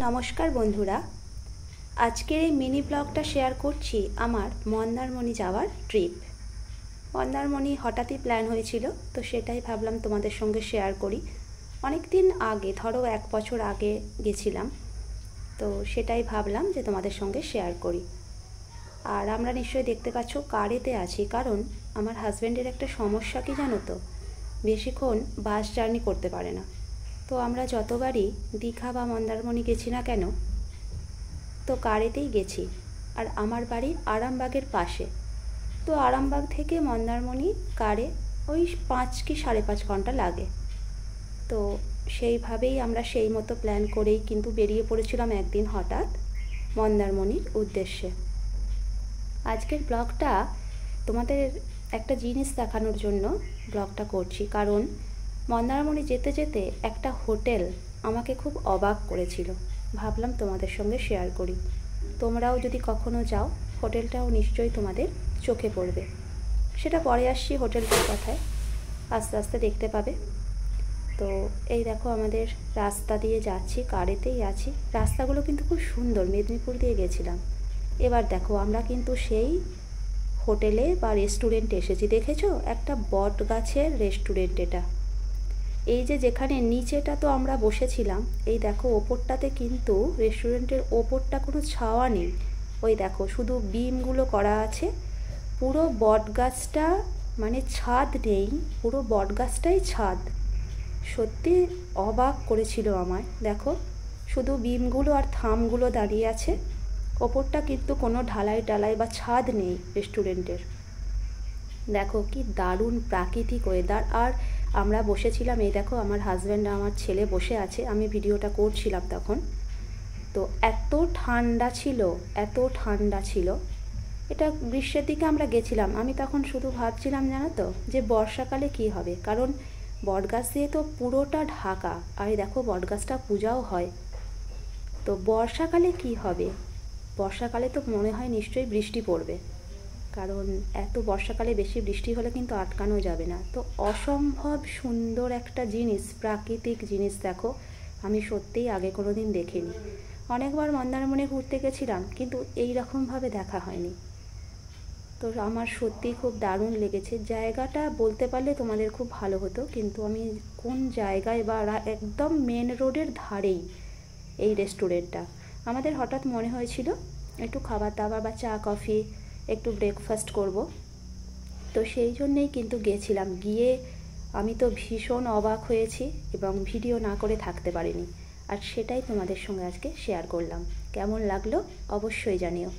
নমস্কার বন্ধুরা, আজকের এই মিনি ব্লগটা শেয়ার করছি আমার মন্দারমণি যাওয়ার ট্রিপ। মন্দারমণি হঠাৎই প্ল্যান হয়েছিল, তো সেটাই ভাবলাম তোমাদের সঙ্গে শেয়ার করি। অনেক দিন আগে, ধরো 1 বছর আগে গেছিলাম, তো সেটাই ভাবলাম যে তোমাদের সঙ্গে শেয়ার করি। আর আমরা নিশ্চয়ই দেখতে পাচ্ছ কারেতে আছি, কারণ আমার হাজব্যান্ডের একটা সমস্যা কি জানো তো, বেশিক্ষণ বাস জার্নি করতে পারে না। তো আমরা যতবারই দীঘা বা মন্দারমণি গেছি না কেন, তো কারেতেই গেছি। আর আমার বাড়ি আরামবাগের পাশে, তো আরামবাগ থেকে মন্দারমণি কারে ওই 5 কি 5.5 ঘন্টা লাগে। তো সেইভাবেই আমরা সেই মতো প্ল্যান করেই কিন্তু বেরিয়ে পড়েছিলাম একদিন হঠাৎ মন্দারমণির উদ্দেশ্যে। আজকের ব্লগটা তোমাদের একটা জিনিস দেখানোর জন্য ব্লগটা করছি, কারণ মন্দারমণি যেতে যেতে একটা হোটেল আমাকে খুব অবাক করেছিল। ভাবলাম তোমাদের সঙ্গে শেয়ার করি। তোমরাও যদি কখনো যাও, হোটেলটাও নিশ্চয়ই তোমাদের চোখে পড়বে। সেটা পরে আসছি হোটেলটার কথায়, আস্তে আস্তে দেখতে পাবে। তো এই দেখো আমাদের রাস্তা দিয়ে যাচ্ছি, কারেতেই আছি। রাস্তাগুলো কিন্তু খুব সুন্দর, মেদিনীপুর দিয়ে গেছিলাম। এবার দেখো আমরা কিন্তু সেই হোটেলে বা রেস্টুরেন্টে এসেছি। দেখেছো, একটা বট গাছের রেস্টুরেন্ট এটা। এই যে যেখানে নিচেটা তো আমরা বসেছিলাম, এই দেখো ওপরটাতে কিন্তু রেস্টুরেন্টের ওপরটা কোনো ছাওয়া নেই। ওই দেখো শুধু বিমগুলো করা আছে। পুরো বট গাছটা, মানে ছাদ নেই, পুরো বট গাছটাই ছাদ। সত্যি অবাক করেছিল আমায়। দেখো শুধু বিমগুলো আর থামগুলো দাঁড়িয়ে আছে, ওপরটা কিন্তু কোনো ঢালাই টালাই বা ছাদ নেই রেস্টুরেন্টের। দেখো কি দারুণ প্রাকৃতিক ওয়েদার। আর আমরা বসেছিলাম, এই দেখো আমার হাজব্যান্ড আমার ছেলে বসে আছে, আমি ভিডিওটা করছিলাম তখন। তো এত ঠান্ডা ছিল, এত ঠান্ডা ছিল। এটা গ্রীষ্মের দিকে আমরা গেছিলাম। আমি তখন শুধু ভাবছিলাম জানো তো, যে বর্ষাকালে কি হবে, কারণ বটগাছ দিয়ে তো পুরোটা ঢাকা। আর দেখো বটগাছটা পূজাও হয়। তো বর্ষাকালে কি হবে, বর্ষাকালে তো মনে হয় নিশ্চয়ই বৃষ্টি পড়বে, কারণ এত বর্ষাকালে বেশি বৃষ্টি হলে কিন্তু আটকানো যাবে না। তো অসম্ভব সুন্দর একটা জিনিস, প্রাকৃতিক জিনিস। দেখো আমি সত্যিই আগে কোনো দিন দেখিনি। অনেকবার মন্দারমণি ঘুরতে গেছিলাম, কিন্তু এই রকমভাবে দেখা হয়নি। তো আমার সত্যিই খুব দারুণ লেগেছে। জায়গাটা বলতে পারলে তোমাদের খুব ভালো হতো, কিন্তু আমি কোন জায়গায় বা একদম মেন রোডের ধারেই এই রেস্টুরেন্টটা। আমাদের হঠাৎ মনে হয়েছিল একটু খাবার দাবার বা চা কফি, একটু ব্রেকফাস্ট করব। তো সেই জন্যেই কিন্তু গেছিলাম। গিয়ে আমি তো ভীষণ অবাক হয়েছি এবং ভিডিও না করে থাকতে পারিনি। আর সেটাই তোমাদের সঙ্গে আজকে শেয়ার করলাম। কেমন লাগলো অবশ্যই জানিও।